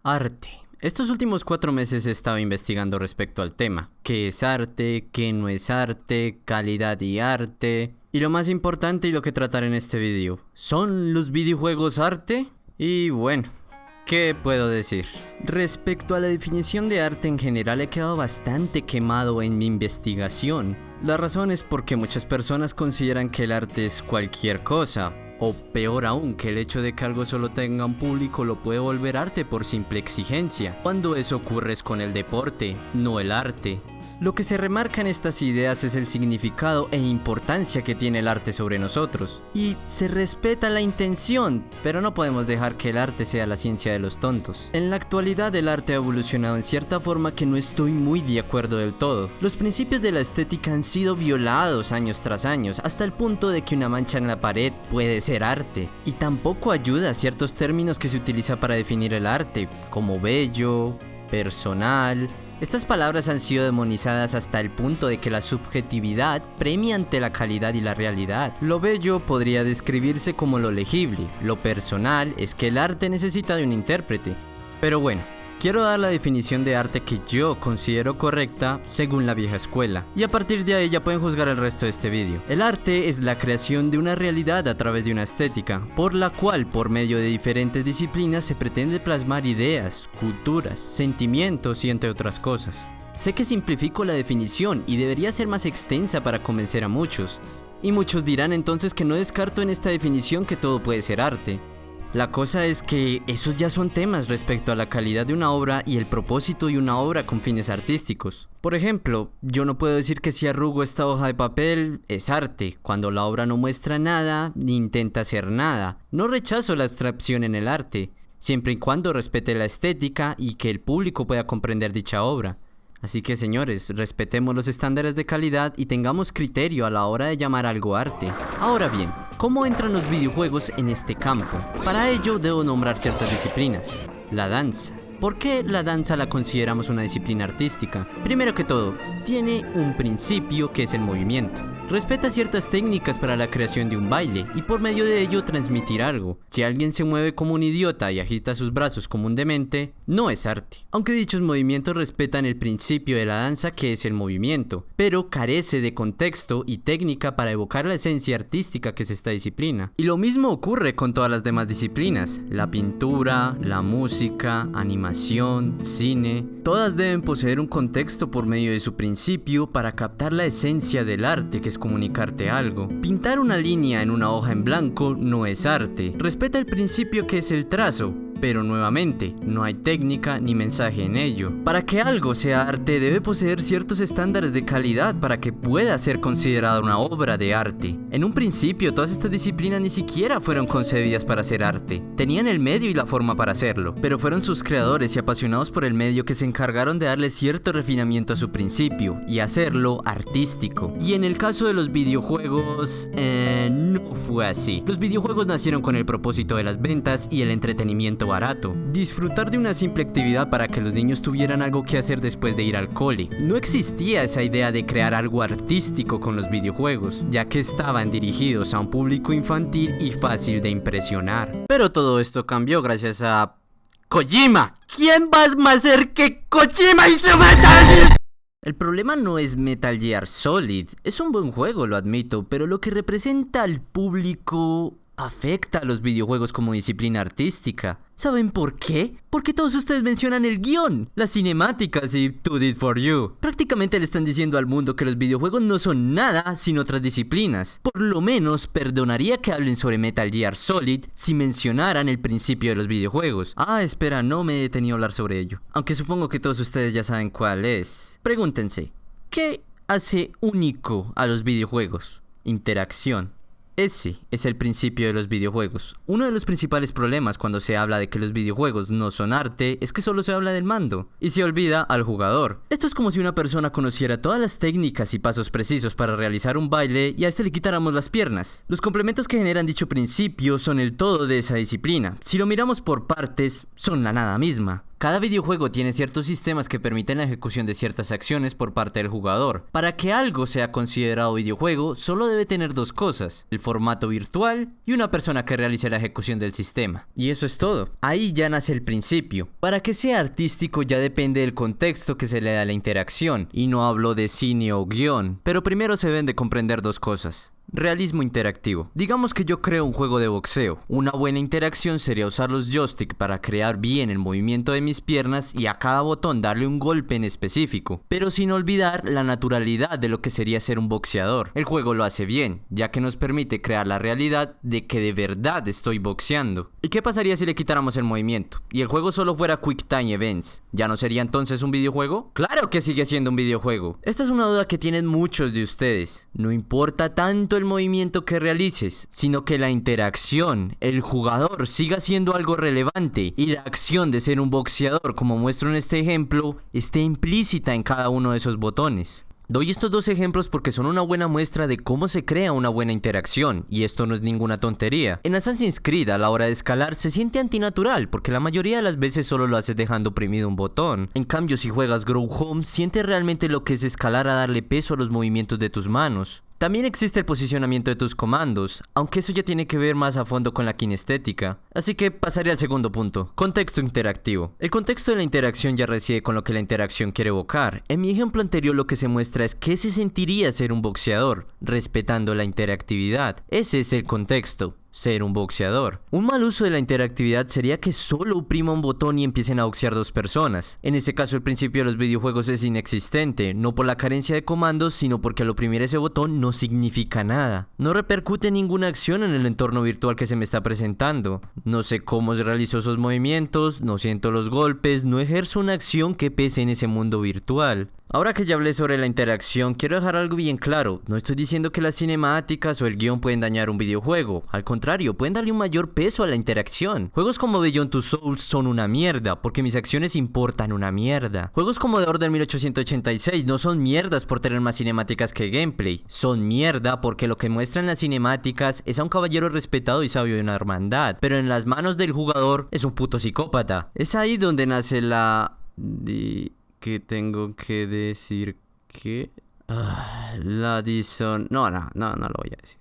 Arte. Estos últimos 4 meses he estado investigando respecto al tema. ¿Qué es arte? ¿Qué no es arte? ¿Calidad y arte? Y lo más importante y lo que trataré en este video. ¿Son los videojuegos arte? Y bueno, ¿qué puedo decir? Respecto a la definición de arte en general he quedado bastante quemado en mi investigación. La razón es porque muchas personas consideran que el arte es cualquier cosa. O peor aún, que el hecho de que algo solo tenga un público lo puede volver arte por simple exigencia, cuando eso ocurre es con el deporte, no el arte. Lo que se remarca en estas ideas es el significado e importancia que tiene el arte sobre nosotros. Y se respeta la intención, pero no podemos dejar que el arte sea la ciencia de los tontos. En la actualidad el arte ha evolucionado en cierta forma que no estoy muy de acuerdo del todo. Los principios de la estética han sido violados años tras años, hasta el punto de que una mancha en la pared puede ser arte. Y tampoco ayuda a ciertos términos que se utiliza para definir el arte, como bello, personal. Estas palabras han sido demonizadas hasta el punto de que la subjetividad premia ante la calidad y la realidad. Lo bello podría describirse como lo legible, lo personal es que el arte necesita de un intérprete. Pero bueno, quiero dar la definición de arte que yo considero correcta según la vieja escuela, y a partir de ahí ya pueden juzgar el resto de este vídeo. El arte es la creación de una realidad a través de una estética, por la cual por medio de diferentes disciplinas se pretende plasmar ideas, culturas, sentimientos y entre otras cosas. Sé que simplifico la definición y debería ser más extensa para convencer a muchos, y muchos dirán entonces que no descarto en esta definición que todo puede ser arte. La cosa es que esos ya son temas respecto a la calidad de una obra y el propósito de una obra con fines artísticos. Por ejemplo, yo no puedo decir que si arrugo esta hoja de papel es arte, cuando la obra no muestra nada ni intenta hacer nada. No rechazo la abstracción en el arte, siempre y cuando respete la estética y que el público pueda comprender dicha obra. Así que señores, respetemos los estándares de calidad y tengamos criterio a la hora de llamar algo arte. Ahora bien, ¿cómo entran los videojuegos en este campo? Para ello debo nombrar ciertas disciplinas. La danza. ¿Por qué la danza la consideramos una disciplina artística? Primero que todo, tiene un principio que es el movimiento. Respeta ciertas técnicas para la creación de un baile y por medio de ello transmitir algo. Si alguien se mueve como un idiota y agita sus brazos como un demente, no es arte. Aunque dichos movimientos respetan el principio de la danza que es el movimiento, pero carece de contexto y técnica para evocar la esencia artística que es esta disciplina. Y lo mismo ocurre con todas las demás disciplinas. La pintura, la música, animación, cine, todas deben poseer un contexto por medio de su principio para captar la esencia del arte que es comunicarte algo. Pintar una línea en una hoja en blanco no es arte. Respeta el principio que es el trazo, pero nuevamente, no hay técnica ni mensaje en ello. Para que algo sea arte debe poseer ciertos estándares de calidad para que pueda ser considerada una obra de arte. En un principio todas estas disciplinas ni siquiera fueron concebidas para hacer arte. Tenían el medio y la forma para hacerlo, pero fueron sus creadores y apasionados por el medio que se encargaron de darle cierto refinamiento a su principio y hacerlo artístico. Y en el caso de los videojuegos, no fue así. Los videojuegos nacieron con el propósito de las ventas y el entretenimiento barato. Disfrutar de una simple actividad para que los niños tuvieran algo que hacer después de ir al cole. No existía esa idea de crear algo artístico con los videojuegos, ya que estaban dirigidos a un público infantil y fácil de impresionar. Pero todo esto cambió gracias a Kojima. ¿Quién va más a ser que Kojima y su Metal Gear? El problema no es Metal Gear Solid, es un buen juego, lo admito, pero lo que representa al público afecta a los videojuegos como disciplina artística. ¿Saben por qué? Porque todos ustedes mencionan el guión, las cinemáticas y To Did For You. Prácticamente le están diciendo al mundo que los videojuegos no son nada sin otras disciplinas. Por lo menos perdonaría que hablen sobre Metal Gear Solid si mencionaran el principio de los videojuegos. Ah, espera, no me he detenido a hablar sobre ello. Aunque supongo que todos ustedes ya saben cuál es. Pregúntense, ¿qué hace único a los videojuegos? Interacción. Ese es el principio de los videojuegos. Uno de los principales problemas cuando se habla de que los videojuegos no son arte es que solo se habla del mando y se olvida al jugador. Esto es como si una persona conociera todas las técnicas y pasos precisos para realizar un baile y a este le quitáramos las piernas. Los complementos que generan dicho principio son el todo de esa disciplina. Si lo miramos por partes, son la nada misma. Cada videojuego tiene ciertos sistemas que permiten la ejecución de ciertas acciones por parte del jugador. Para que algo sea considerado videojuego, solo debe tener dos cosas: el formato virtual y una persona que realice la ejecución del sistema. Y eso es todo. Ahí ya nace el principio. Para que sea artístico ya depende del contexto que se le da a la interacción, y no hablo de cine o guión, pero primero se deben de comprender dos cosas. Realismo interactivo. Digamos que yo creo un juego de boxeo. Una buena interacción sería usar los joysticks para crear bien el movimiento de mis piernas y a cada botón darle un golpe en específico, pero sin olvidar la naturalidad de lo que sería ser un boxeador. El juego lo hace bien, ya que nos permite crear la realidad de que de verdad estoy boxeando. ¿Y qué pasaría si le quitáramos el movimiento y el juego solo fuera Quick Time Events? ¿Ya no sería entonces un videojuego? ¡Claro que sigue siendo un videojuego! Esta es una duda que tienen muchos de ustedes. No importa tanto el movimiento que realices, sino que la interacción, el jugador, siga siendo algo relevante y la acción de ser un boxeador, como muestro en este ejemplo, esté implícita en cada uno de esos botones. Doy estos dos ejemplos porque son una buena muestra de cómo se crea una buena interacción, y esto no es ninguna tontería. En Assassin's Creed, a la hora de escalar, se siente antinatural, porque la mayoría de las veces solo lo haces dejando oprimido un botón. En cambio, si juegas Grow Home, sientes realmente lo que es escalar a darle peso a los movimientos de tus manos. También existe el posicionamiento de tus comandos, aunque eso ya tiene que ver más a fondo con la kinestética. Así que pasaré al segundo punto. Contexto interactivo. El contexto de la interacción ya reside con lo que la interacción quiere evocar. En mi ejemplo anterior lo que se muestra es qué se sentiría ser un boxeador, respetando la interactividad. Ese es el contexto. Ser un boxeador. Un mal uso de la interactividad sería que solo oprima un botón y empiecen a boxear dos personas. En ese caso el principio de los videojuegos es inexistente, no por la carencia de comandos, sino porque al oprimir ese botón no significa nada. No repercute ninguna acción en el entorno virtual que se me está presentando. No sé cómo se realizó esos movimientos, no siento los golpes, no ejerzo una acción que pese en ese mundo virtual. Ahora que ya hablé sobre la interacción, quiero dejar algo bien claro. No estoy diciendo que las cinemáticas o el guión pueden dañar un videojuego. Al contrario, pueden darle un mayor peso a la interacción. Juegos como Beyond Two Souls son una mierda, porque mis acciones importan una mierda. Juegos como The Order 1886 no son mierdas por tener más cinemáticas que gameplay. Son mierda porque lo que muestran las cinemáticas es a un caballero respetado y sabio de una hermandad, pero en las manos del jugador es un puto psicópata. Es ahí donde nace la... ¿Qué tengo que decir? ¿Qué? La dison... No lo voy a decir.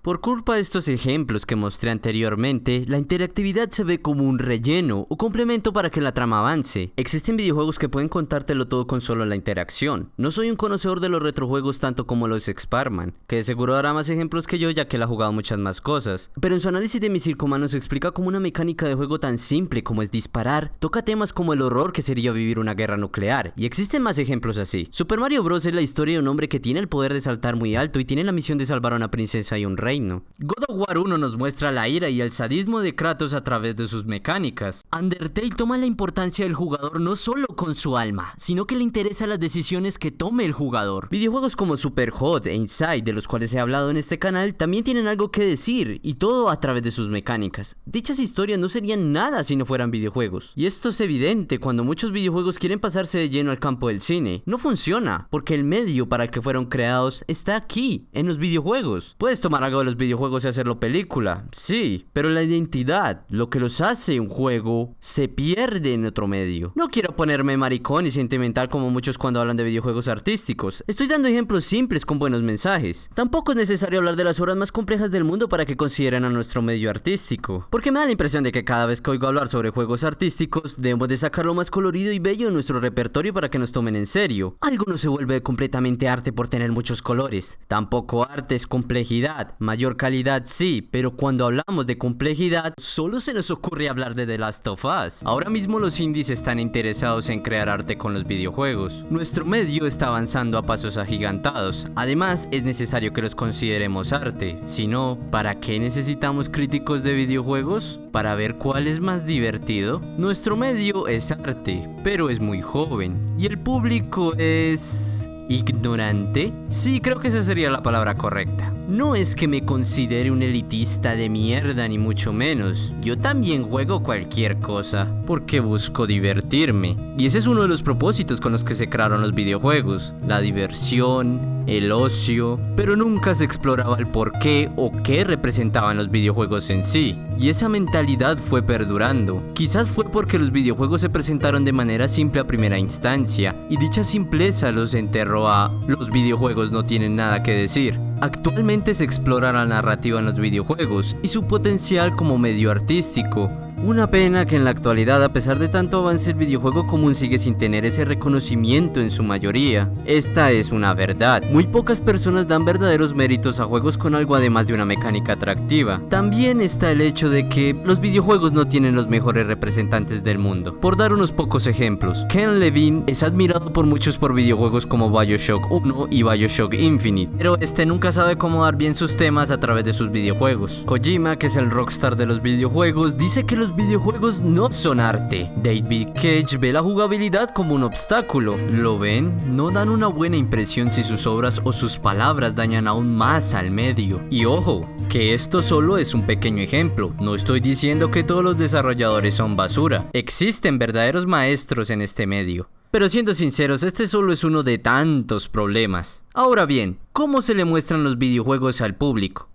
Por culpa de estos ejemplos que mostré anteriormente, la interactividad se ve como un relleno o complemento para que la trama avance. Existen videojuegos que pueden contártelo todo con solo la interacción. No soy un conocedor de los retrojuegos tanto como los Sparman, que de seguro dará más ejemplos que yo ya que él ha jugado muchas más cosas. Pero en su análisis de Missile Command nos explica cómo una mecánica de juego tan simple como es disparar, toca temas como el horror que sería vivir una guerra nuclear, y existen más ejemplos así. Super Mario Bros. Es la historia de un hombre que tiene el poder de saltar muy alto y tiene la misión de salvar a una princesa y un rey. God of War 1 nos muestra la ira y el sadismo de Kratos a través de sus mecánicas. Undertale toma la importancia del jugador no solo con su alma, sino que le interesa las decisiones que tome el jugador. Videojuegos como Superhot e Inside, de los cuales he hablado en este canal, también tienen algo que decir, y todo a través de sus mecánicas. Dichas historias no serían nada si no fueran videojuegos. Y esto es evidente cuando muchos videojuegos quieren pasarse de lleno al campo del cine. No funciona, porque el medio para el que fueron creados está aquí, en los videojuegos. Puedes tomar algo de los videojuegos y hacerlo película, sí, pero la identidad, lo que los hace un juego, se pierde en otro medio. No quiero ponerme maricón y sentimental como muchos cuando hablan de videojuegos artísticos. Estoy dando ejemplos simples con buenos mensajes. Tampoco es necesario hablar de las obras más complejas del mundo para que consideren a nuestro medio artístico, porque me da la impresión de que cada vez que oigo hablar sobre juegos artísticos, debemos de sacar lo más colorido y bello de nuestro repertorio para que nos tomen en serio. Algo no se vuelve completamente arte por tener muchos colores. Tampoco arte es complejidad. Mayor calidad sí, pero cuando hablamos de complejidad, solo se nos ocurre hablar de The Last of Us. Ahora mismo los indies están interesados en crear arte con los videojuegos. Nuestro medio está avanzando a pasos agigantados. Además, es necesario que los consideremos arte. Si no, ¿para qué necesitamos críticos de videojuegos? ¿Para ver cuál es más divertido? Nuestro medio es arte, pero es muy joven. Y el público es... ¿ignorante? Sí, creo que esa sería la palabra correcta. No es que me considere un elitista de mierda ni mucho menos. Yo también juego cualquier cosa porque busco divertirme. Y ese es uno de los propósitos con los que se crearon los videojuegos. La diversión, el ocio, pero nunca se exploraba el por qué o qué representaban los videojuegos en sí. Y esa mentalidad fue perdurando. Quizás fue porque los videojuegos se presentaron de manera simple a primera instancia, y dicha simpleza los enterró a "los videojuegos no tienen nada que decir". Actualmente se explora la narrativa en los videojuegos y su potencial como medio artístico. Una pena que en la actualidad, a pesar de tanto avance, el videojuego común sigue sin tener ese reconocimiento en su mayoría. Esta es una verdad. Muy pocas personas dan verdaderos méritos a juegos con algo además de una mecánica atractiva. También está el hecho de que los videojuegos no tienen los mejores representantes del mundo. Por dar unos pocos ejemplos, Ken Levine es admirado por muchos por videojuegos como BioShock 1 y BioShock Infinite, pero este nunca sabe cómo dar bien sus temas a través de sus videojuegos. Kojima, que es el rockstar de los videojuegos, dice que los videojuegos no son arte. David Cage ve la jugabilidad como un obstáculo. ¿Lo ven? No dan una buena impresión si sus obras o sus palabras dañan aún más al medio. Y ojo, que esto solo es un pequeño ejemplo. No estoy diciendo que todos los desarrolladores son basura. Existen verdaderos maestros en este medio. Pero siendo sinceros, este solo es uno de tantos problemas. Ahora bien, ¿cómo se le muestran los videojuegos al público?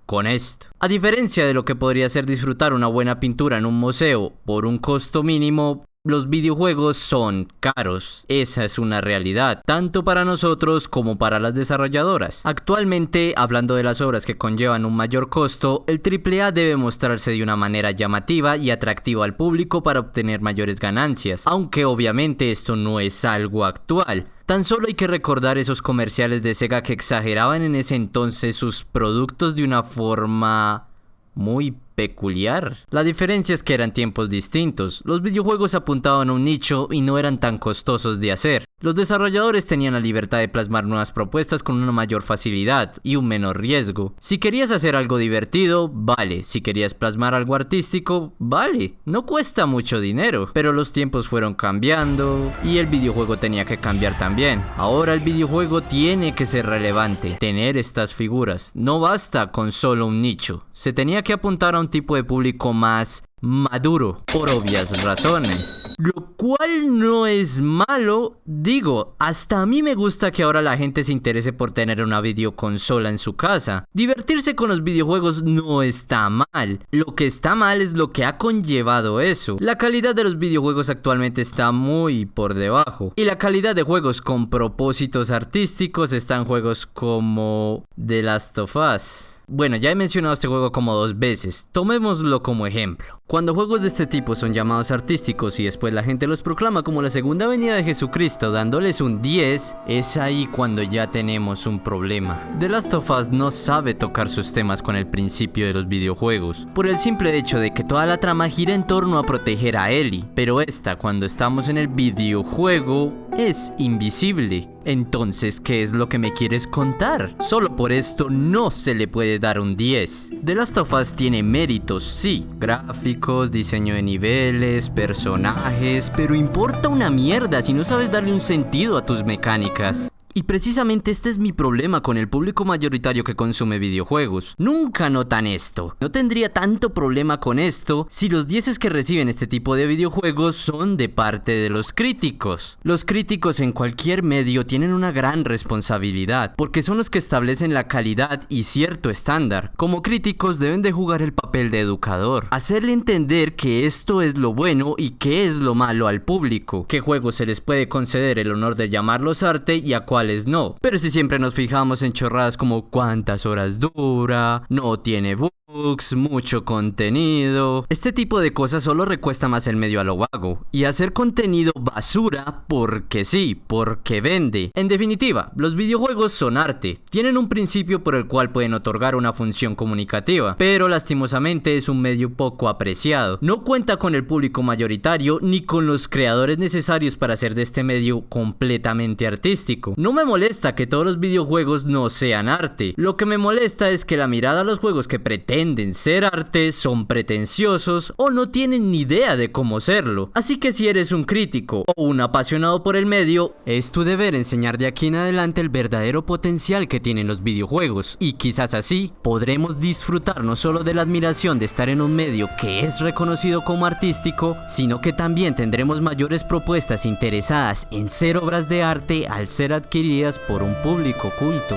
Con esto. A diferencia de lo que podría ser disfrutar una buena pintura en un museo por un costo mínimo, los videojuegos son caros. Esa es una realidad, tanto para nosotros como para las desarrolladoras. Actualmente, hablando de las obras que conllevan un mayor costo, el AAA debe mostrarse de una manera llamativa y atractiva al público para obtener mayores ganancias, aunque obviamente esto no es algo actual. Tan solo hay que recordar esos comerciales de Sega que exageraban en ese entonces sus productos de una forma muy peculiar. La diferencia es que eran tiempos distintos. Los videojuegos apuntaban a un nicho y no eran tan costosos de hacer. Los desarrolladores tenían la libertad de plasmar nuevas propuestas con una mayor facilidad y un menor riesgo. Si querías hacer algo divertido, vale. Si querías plasmar algo artístico, vale. No cuesta mucho dinero. Pero los tiempos fueron cambiando y el videojuego tenía que cambiar también. Ahora el videojuego tiene que ser relevante, tener estas figuras. No basta con solo un nicho. Se tenía que apuntar a un tipo de público más maduro, por obvias razones. Lo cual no es malo, digo, hasta a mí me gusta que ahora la gente se interese por tener una videoconsola en su casa. Divertirse con los videojuegos no está mal. Lo que está mal es lo que ha conllevado eso. La calidad de los videojuegos actualmente está muy por debajo. Y la calidad de juegos con propósitos artísticos está en juegos como The Last of Us. Bueno, ya he mencionado este juego como 2 veces, tomémoslo como ejemplo. Cuando juegos de este tipo son llamados artísticos y después la gente los proclama como la segunda venida de Jesucristo dándoles un 10, es ahí cuando ya tenemos un problema. The Last of Us no sabe tocar sus temas con el principio de los videojuegos, por el simple hecho de que toda la trama gira en torno a proteger a Ellie, pero esta, cuando estamos en el videojuego, es invisible. Entonces, ¿qué es lo que me quieres contar? Solo por esto no se le puede dar un 10. The Last of Us tiene méritos, sí, gráficos, diseño de niveles, personajes, pero importa una mierda si no sabes darle un sentido a tus mecánicas. Y precisamente este es mi problema con el público mayoritario que consume videojuegos. Nunca notan esto. No tendría tanto problema con esto si los 10 que reciben este tipo de videojuegos son de parte de los críticos. Los críticos en cualquier medio tienen una gran responsabilidad, porque son los que establecen la calidad y cierto estándar. Como críticos deben de jugar el papel de educador, hacerle entender que esto es lo bueno y qué es lo malo al público, qué juegos se les puede conceder el honor de llamarlos arte y a cuáles no. Pero si siempre nos fijamos en chorradas como cuántas horas dura, no tiene bugs, mucho contenido, este tipo de cosas solo recuesta más el medio a lo vago y hacer contenido basura porque sí, porque vende. En definitiva, los videojuegos son arte, tienen un principio por el cual pueden otorgar una función comunicativa, pero lastimosamente es un medio poco apreciado. No cuenta con el público mayoritario ni con los creadores necesarios para hacer de este medio completamente artístico. No me molesta que todos los videojuegos no sean arte, lo que me molesta es que la mirada a los juegos que pretenden pretenden ser arte, son pretenciosos o no tienen ni idea de cómo serlo. Así que si eres un crítico o un apasionado por el medio, es tu deber enseñar de aquí en adelante el verdadero potencial que tienen los videojuegos, y quizás así podremos disfrutar no solo de la admiración de estar en un medio que es reconocido como artístico, sino que también tendremos mayores propuestas interesadas en ser obras de arte al ser adquiridas por un público culto.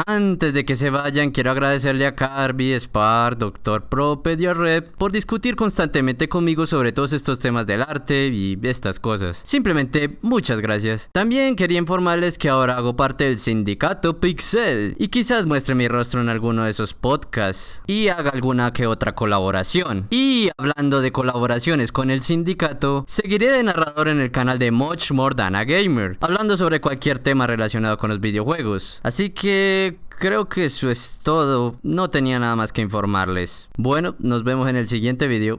Antes de que se vayan, quiero agradecerle a Carby, Spar, Dr. Propet y a Red por discutir constantemente conmigo sobre todos estos temas del arte y estas cosas. Simplemente, muchas gracias. También quería informarles que ahora hago parte del sindicato Pixel y quizás muestre mi rostro en alguno de esos podcasts y haga alguna que otra colaboración. Y hablando de colaboraciones con el sindicato, seguiré de narrador en el canal de Much More Than a Gamer, hablando sobre cualquier tema relacionado con los videojuegos. Así que creo que eso es todo, no tenía nada más que informarles. Bueno, nos vemos en el siguiente video.